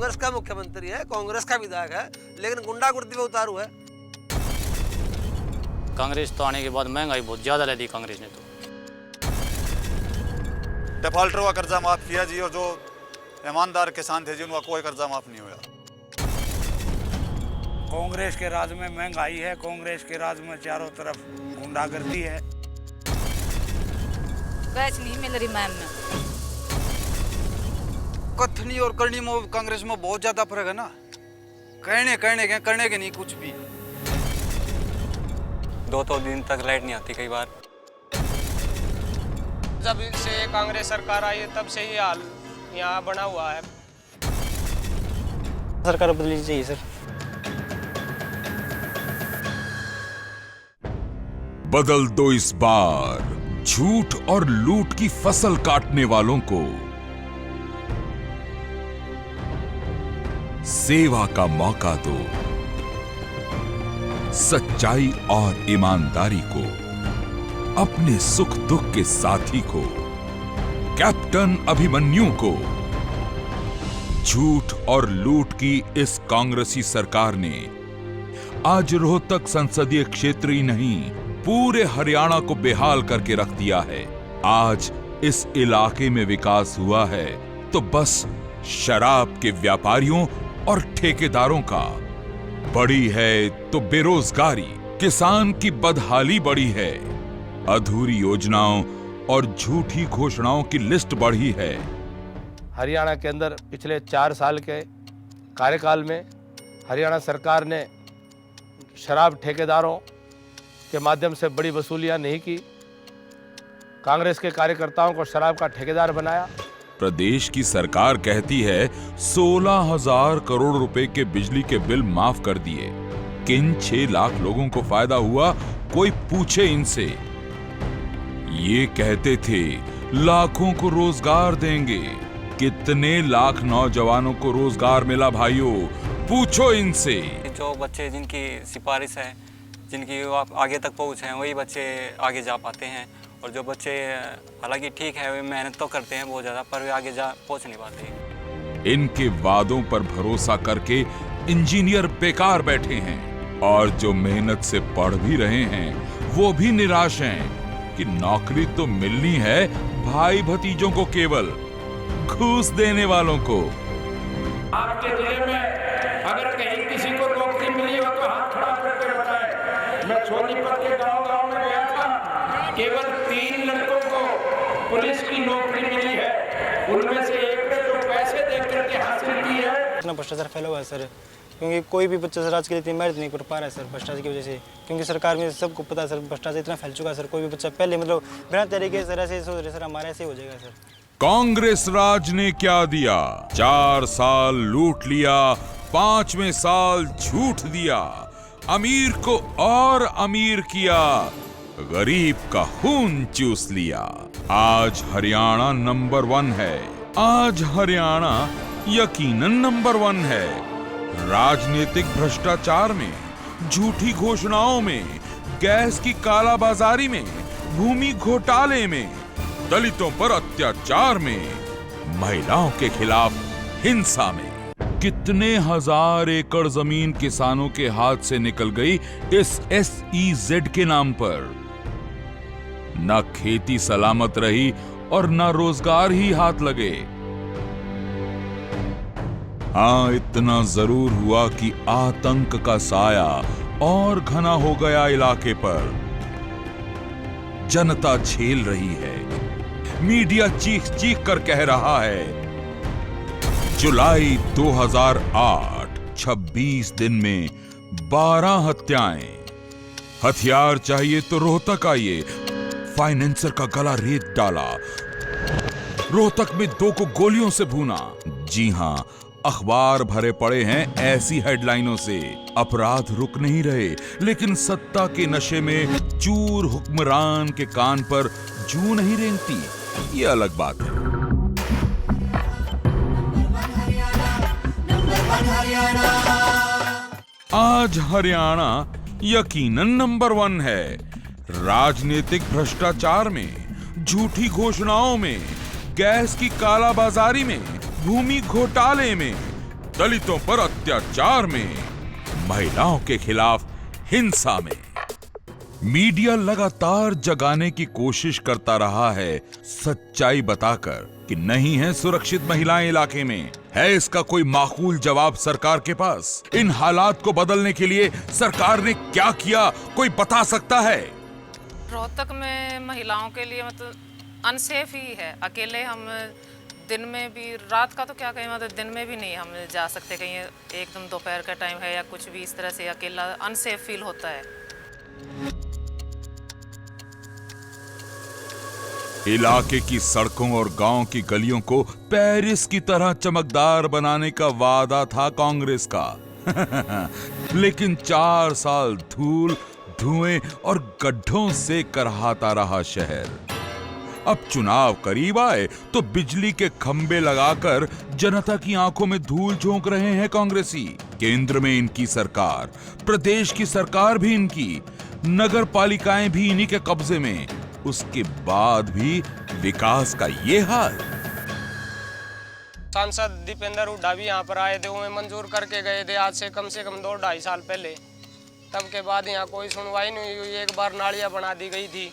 कांग्रेस का मुख्यमंत्री है, कांग्रेस का विधायक है, लेकिन गुंडागर्दी में उतारू है। कांग्रेस तो आने के बाद महंगाई बहुत ज्यादा ले दी कांग्रेस ने। तो डिफॉल्टरों का कर्जा माफ किया जी, और जो ईमानदार किसान थे जी उनका कोई कर्जा माफ नहीं हुआ। कांग्रेस के राज में महंगाई है, कांग्रेस के राज में चारों तरफ गुंडागर्दी है। गैस नहीं मिल रही मैम में। कथनी और करनी में कांग्रेस में बहुत ज्यादा फर्क है ना। करने के नहीं कुछ भी। 2 दिन तक लाइट नहीं आती कई बार। जब से कांग्रेस सरकार आई है तब से ही हाल यहाँ बना हुआ है। सरकार बदलनी चाहिए सर। बदल दो इस बार झूठ और लूट की फसल काटने वालों को। सेवा का मौका दो, सच्चाई और ईमानदारी को, अपने सुख दुख के साथी को, कैप्टन अभिमन्यु को। झूठ और लूट की इस कांग्रेसी सरकार ने आज रोहतक संसदीय क्षेत्र ही नहीं पूरे हरियाणा को बेहाल करके रख दिया है। आज इस इलाके में विकास हुआ है तो बस शराब के व्यापारियों और ठेकेदारों का। बढ़ी है तो बेरोजगारी, किसान की बदहाली बढ़ी है, अधूरी योजनाओं और झूठी घोषणाओं की लिस्ट बढ़ी है। हरियाणा के अंदर पिछले 4 साल के कार्यकाल में हरियाणा सरकार ने शराब ठेकेदारों के माध्यम से बड़ी वसूलियां नहीं की, कांग्रेस के कार्यकर्ताओं को शराब का ठेकेदार बनाया। प्रदेश की सरकार कहती है 16,000 करोड़ रुपए के बिजली के बिल माफ कर दिए। किन 6 लाख लोगों को फायदा हुआ, कोई पूछे इनसे। ये कहते थे लाखों को रोजगार देंगे। कितने लाख नौजवानों को रोजगार मिला भाइयों, पूछो इनसे। जो बच्चे जिनकी सिफारिश है, जिनकी आगे तक पहुंच है, वही बच्चे आगे जा पाते हैं। और जो बच्चे हालांकि ठीक है वे मेहनत तो करते हैं बहुत ज़्यादा, पर वे आगे जा पहुंच नहीं पाते। इनके वादों पर भरोसा करके इंजीनियर बेकार बैठे हैं, और जो मेहनत से पढ़ भी रहे हैं वो भी निराश हैं कि नौकरी तो मिलनी है भाई भतीजों को, केवल घूस देने वालों को। आपके जिले में अगर कहीं किसी को नौकरी मिली हो तो हाथ खड़ा करके बताएं। मैं सोनीपत के गांव में गया था, केवल 3 लड़कों को पुलिस की नौकरी मिली है। उनमें से एक ने जो पैसे दे करके हासिल की है। इतना भ्रष्टाचार फैला हुआ है सर, क्योंकि कोई भी बच्चा सर आज के लिए इतनी मेहनत नहीं कर पा रहा है सर, भ्रष्टाचार की वजह से। क्योंकि सरकार में सबको पता है सर, भ्रष्टाचार इतना फैल चुका है सर। कोई भी बच्चा पहले मतलब बिना तरीके से ऐसे सोच रहे सर हमारे ऐसे हो जाएगा सर। कांग्रेस राज ने क्या दिया? 4 साल लूट लिया, 5वें साल झूठ दिया, अमीर को और अमीर किया, गरीब का खून चूस लिया। आज हरियाणा नंबर 1 है। आज हरियाणा यकीनन नंबर 1 है। राजनीतिक भ्रष्टाचार में, झूठी घोषणाओं में, गैस की कालाबाजारी में, भूमि घोटाले में, दलितों पर अत्याचार में, महिलाओं के खिलाफ हिंसा में। कितने हजार एकड़ जमीन किसानों के हाथ से निकल गई इस SEZ के नाम पर। न खेती सलामत रही और न रोजगार ही हाथ लगे। हाँ, इतना जरूर हुआ कि आतंक का साया और घना हो गया इलाके पर। जनता झेल रही है, मीडिया चीख चीख कर कह रहा है। जुलाई 2008, 26 दिन में 12 हत्याएं। हथियार चाहिए तो रोहतक आइए। फाइनेंसर का गला रेत डाला, रोहतक में 2 को गोलियों से भूना। जी हां, अखबार भरे पड़े हैं ऐसी हेडलाइनों से। अपराध रुक नहीं रहे, लेकिन सत्ता के नशे में चूर हुक्मरान के कान पर जूं नहीं रेंगती, ये अलग बात है। आज हरियाणा यकीनन नंबर 1 है। राजनीतिक भ्रष्टाचार में, झूठी घोषणाओं में, गैस की कालाबाजारी में, भूमि घोटाले में, दलितों पर अत्याचार में, महिलाओं के खिलाफ हिंसा में। मीडिया लगातार जगाने की कोशिश करता रहा है, सच्चाई बताकर कि नहीं है सुरक्षित महिलाएं इलाके में। है इसका कोई माकूल जवाब सरकार के पास? इन हालात को बदलने के लिए सरकार ने क्या किया, कोई बता सकता है? रोहतक में महिलाओं के लिए मतलब अनसेफ ही है। अकेले हम दिन में भी, रात का तो क्या कहें, मतलब दिन में भी नहीं हम जा सकते कहीं, एकदम दोपहर का टाइम है या कुछ भी, इस तरह से अकेला अनसेफ फील होता है। इलाके की सड़कों और गांव की गलियों को पेरिस की तरह चमकदार बनाने का वादा था कांग्रेस का। लेकिन 4 साल धूल, धुएं और गड्ढों से करहाता रहा शहर। अब चुनाव करीब आए तो बिजली के खंबे लगाकर जनता की आंखों में धूल झोंक रहे हैं कांग्रेसी। केंद्र में इनकी सरकार, प्रदेश की सरकार भी इनकी, नगर पालिकाएं भी इन्हीं के कब्जे में। उसके बाद भी विकास का ये हाल। सांसद दीपेंद्र हुड्डा भी यहाँ पर आए थे, वो मंजूर करके गए थे आज से कम 2-2.5 साल पहले। तब के बाद यहाँ कोई सुनवाई नहीं हुई। एक बार नालियाँ बना दी गई थी,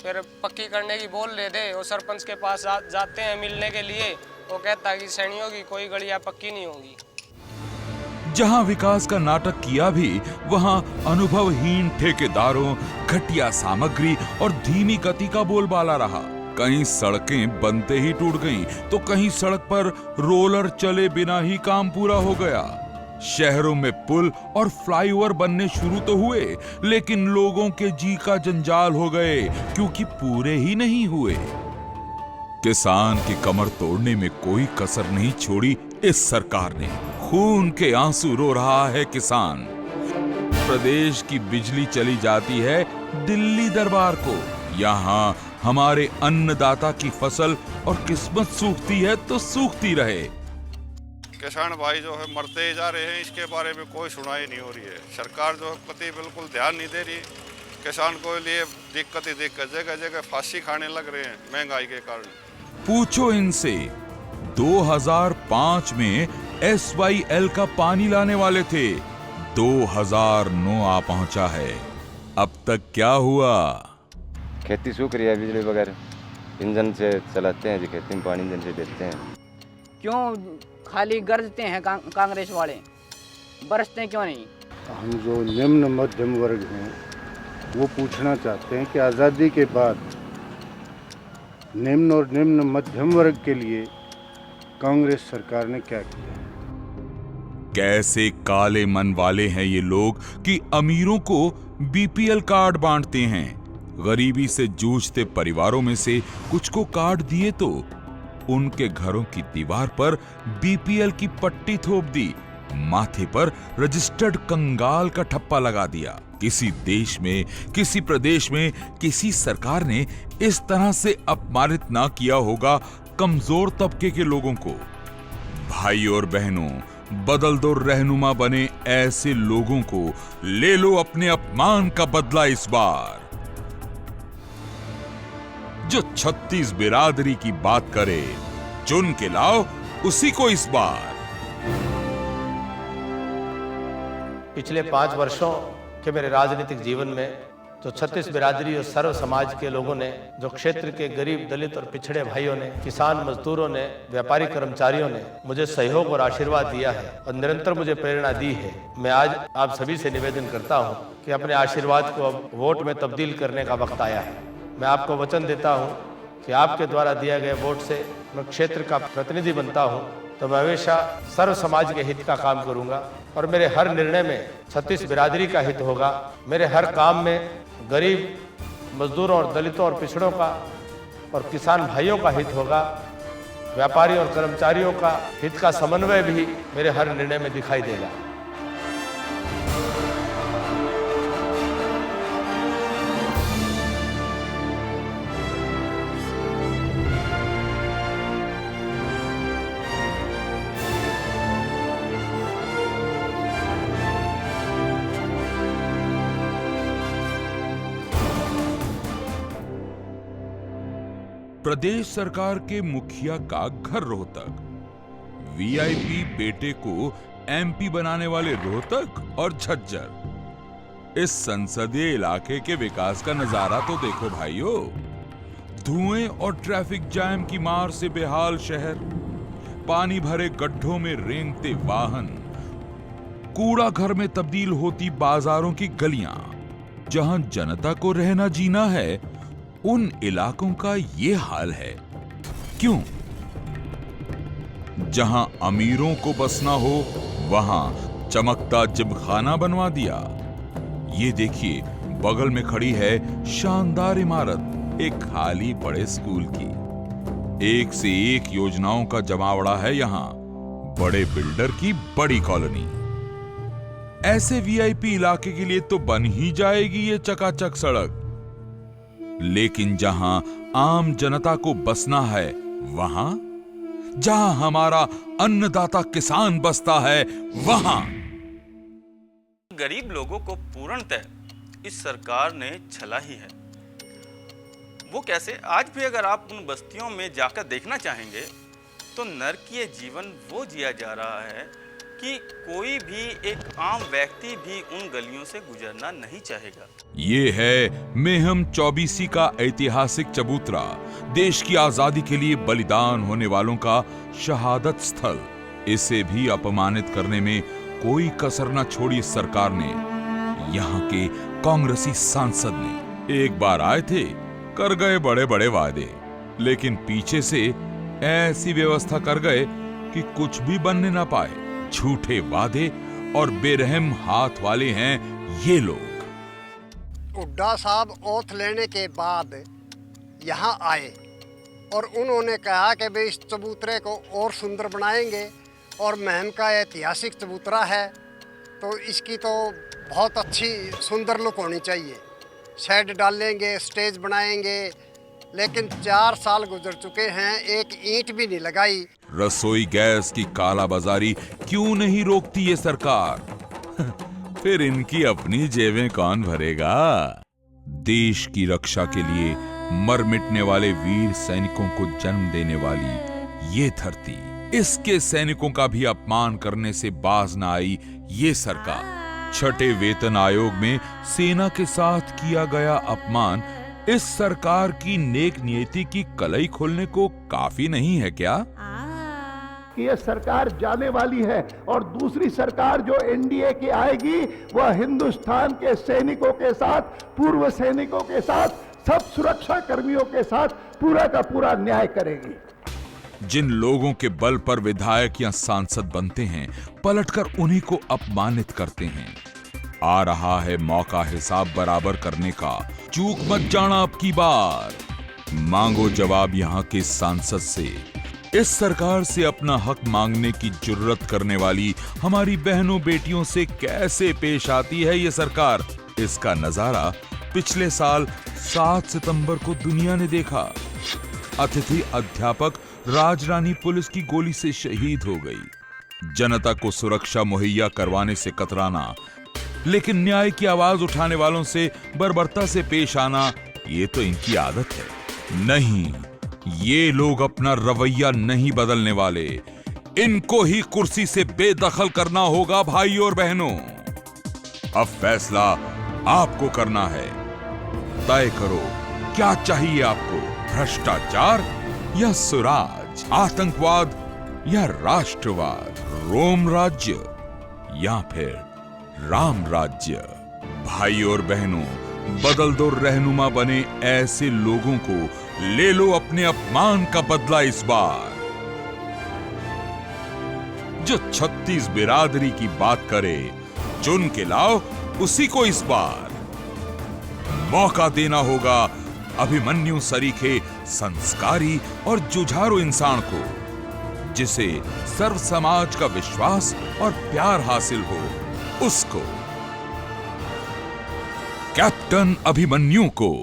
फिर पक्की करने की बोल रहे थे। वो सरपंच के पास जाते हैं मिलने के लिए, वो कहता है कि सैनियों की कोई गलियाँ पक्की नहीं होगी। जहां विकास का नाटक किया भी, वहां अनुभवहीन ठेकेदारों, घटिया सामग्री और धीमी गति का बोलबाला रहा। कहीं सड़कें बनते ही टूट गईं, तो कहीं सड़क पर रोलर चले बिना ही काम पूरा हो गया। शहरों में पुल और फ्लाईओवर बनने शुरू तो हुए, लेकिन लोगों के जी का जंजाल हो गए, क्योंकि पूरे ही नहीं हुए। किसान की कमर तोड़ने में कोई कसर नहीं छोड़ी इस सरकार ने। खून के आंसू रो रहा है किसान। प्रदेश की बिजली चली जाती है दिल्ली दरबार को। यहाँ हमारे अन्नदाता की फसल और किस्मत सूखती है तो सूखती रहे। किसान भाई जो है मरते जा रहे हैं, इसके बारे में कोई सुनाई नहीं हो रही है। सरकार जो है बिल्कुल ध्यान नहीं दे रही। किसान को लिए दिक्कत ही दिक्कत, जगह जगह फांसी खाने लग रहे हैं महंगाई के कारण। पूछो इनसे, 2005 में SYL का पानी लाने वाले थे, 2009 आ पहुंचा है। अब तक क्या हुआ? खेती सूख रही है, बिजली बगैर इंजन से चलाते हैं जी, खेती में पानी इंजन से देते हैं। क्यों खाली गरजते हैं कांग्रेस वाले, बरसते क्यों नहीं? हम जो निम्न मध्यम वर्ग हैं वो पूछना चाहते हैं कि आज़ादी के बाद निम्न और निम्न मध्यम वर्ग के लिए कांग्रेस सरकार ने क्या किया? कैसे काले मन वाले हैं ये लोग कि अमीरों को BPL कार्ड बांटते हैं। गरीबी से जूझते परिवारों में से कुछ को कार्ड दिए तो उनके घरों की दीवार पर BPL की पट्टी थोप दी, माथे पर रजिस्टर्ड कंगाल का ठप्पा लगा दिया। किसी देश में, किसी प्रदेश में, किसी सरकार ने इस तरह से अपमानित ना किया होगा कमजोर तबके के लोगों को। भाई और बहनों, बदल दो रहनुमा बने ऐसे लोगों को, ले लो अपने अपमान का बदला इस बार। जो 36 बिरादरी की बात करे, चुन के लाओ उसी को इस बार। पिछले 5 वर्षों के मेरे राजनीतिक जीवन में जो 36 बिरादरी और सर्व समाज के लोगों ने, जो क्षेत्र के गरीब, दलित और पिछड़े भाइयों ने, किसान मजदूरों ने, व्यापारी कर्मचारियों ने मुझे सहयोग और आशीर्वाद दिया है और निरंतर मुझे प्रेरणा दी है, मैं आज आप सभी से निवेदन करता हूं कि अपने आशीर्वाद को अब वोट में तब्दील करने का वक्त आया है। मैं आपको वचन देता हूं कि आपके द्वारा दिया गए वोट से मैं क्षेत्र का प्रतिनिधि बनता हूं, तो मैं हमेशा सर्व समाज के हित का काम करूंगा और मेरे हर निर्णय में 36 बिरादरी का हित होगा। मेरे हर काम में गरीब, मजदूरों और दलितों और पिछड़ों का और किसान भाइयों का हित होगा। व्यापारी और कर्मचारियों का हित का समन्वय भी मेरे हर निर्णय में दिखाई देगा। प्रदेश सरकार के मुखिया का घर रोहतक, वीआईपी बेटे को एमपी बनाने वाले रोहतक और झज्जर। इस संसदीय इलाके के विकास का नजारा तो देखो भाइयों। धुएं और ट्रैफिक जैम की मार से बेहाल शहर, पानी भरे गड्ढों में रेंगते वाहन, कूड़ा घर में तब्दील होती बाजारों की गलियां, जहां जनता को रहना जीना है, उन इलाकों का ये हाल है। क्यों? जहां अमीरों को बसना हो वहां चमकता जिमखाना बनवा दिया। ये देखिए, बगल में खड़ी है शानदार इमारत एक खाली पड़े स्कूल की। एक से एक योजनाओं का जमावड़ा है यहां, बड़े बिल्डर की बड़ी कॉलोनी। ऐसे वीआईपी इलाके के लिए तो बन ही जाएगी ये चकाचक सड़क, लेकिन जहां आम जनता को बसना है, वहां जहां हमारा अन्नदाता किसान बसता है, वहां गरीब लोगों को पूर्णतः इस सरकार ने छला ही है। वो कैसे? आज भी अगर आप उन बस्तियों में जाकर देखना चाहेंगे तो नरकीय जीवन वो जिया जा रहा है कि कोई भी एक आम व्यक्ति भी उन गलियों से गुजरना नहीं चाहेगा। ये है मेहम 24 का ऐतिहासिक चबूतरा, देश की आजादी के लिए बलिदान होने वालों का शहादत स्थल। इसे भी अपमानित करने में कोई कसर न छोड़ी सरकार ने। यहाँ के कांग्रेसी सांसद ने एक बार आए थे, कर गए बड़े बड़े वादे, लेकिन पीछे से ऐसी व्यवस्था कर गए कि कुछ भी बनने ना पाए। झूठे वादे और बेरहम हाथ वाले हैं ये लोग। हुड्डा साहब ओथ लेने के बाद यहाँ आए और उन्होंने कहा कि भाई इस चबूतरे को और सुंदर बनाएंगे, और महम का ऐतिहासिक चबूतरा है तो इसकी तो बहुत अच्छी सुंदर लुक होनी चाहिए। शेड डालेंगे, स्टेज बनाएंगे, लेकिन 4 साल गुजर चुके हैं, एक ईंट भी नहीं लगाई। रसोई गैस की कालाबाजारी क्यों नहीं रोकती ये सरकार? फिर इनकी अपनी जेबें कौन भरेगा? देश की रक्षा के लिए मर मिटने वाले वीर सैनिकों को जन्म देने वाली ये धरती, इसके सैनिकों का भी अपमान करने से बाज न आई ये सरकार। छठे वेतन आयोग में सेना के साथ किया गया अपमान इस सरकार की नेक नियति की कलई खोलने को काफी नहीं है क्या? कि ये सरकार जाने वाली है और दूसरी सरकार जो एनडीए की आएगी वह हिंदुस्तान के सैनिकों के साथ, पूर्व सैनिकों के साथ, सब सुरक्षा कर्मियों के साथ पूरा का पूरा न्याय करेगी। जिन लोगों के बल पर विधायक या सांसद बनते हैं, पलटकर उन्हीं को अपमानित करते हैं। आ रहा है मौका हिसाब बराबर करने का, चूक मत जाना अब की बार। मांगो जवाब यहाँ के सांसद से। इस सरकार से अपना हक मांगने की जुर्रत करने वाली हमारी बहनों बेटियों से कैसे पेश आती है ये सरकार, इसका नजारा पिछले साल 7 सितंबर को दुनिया ने देखा। अतिथि अध्यापक राजरानी पुलिस की गोली से शहीद हो गई। जनता को सुरक्षा मुहैया करवाने से कतराना, लेकिन न्याय की आवाज उठाने वालों से बर्बरता से पेश आना, ये तो इनकी आदत है। नहीं, ये लोग अपना रवैया नहीं बदलने वाले। इनको ही कुर्सी से बेदखल करना होगा भाई और बहनों। अब फैसला आपको करना है। तय करो क्या चाहिए आपको, भ्रष्टाचार या सुराज, आतंकवाद या राष्ट्रवाद, रोम राज्य या फिर राम राज्य। भाई और बहनों, बदल दो रहनुमा बने ऐसे लोगों को, ले लो अपने अपमान का बदला इस बार। जो 36 बिरादरी की बात करे, चुन के लाओ उसी को इस बार। मौका देना होगा अभिमन्यु सरीखे संस्कारी और जुझारू इंसान को, जिसे सर्व समाज का विश्वास और प्यार हासिल हो, उसको, कैप्टन अभिमन्यु को।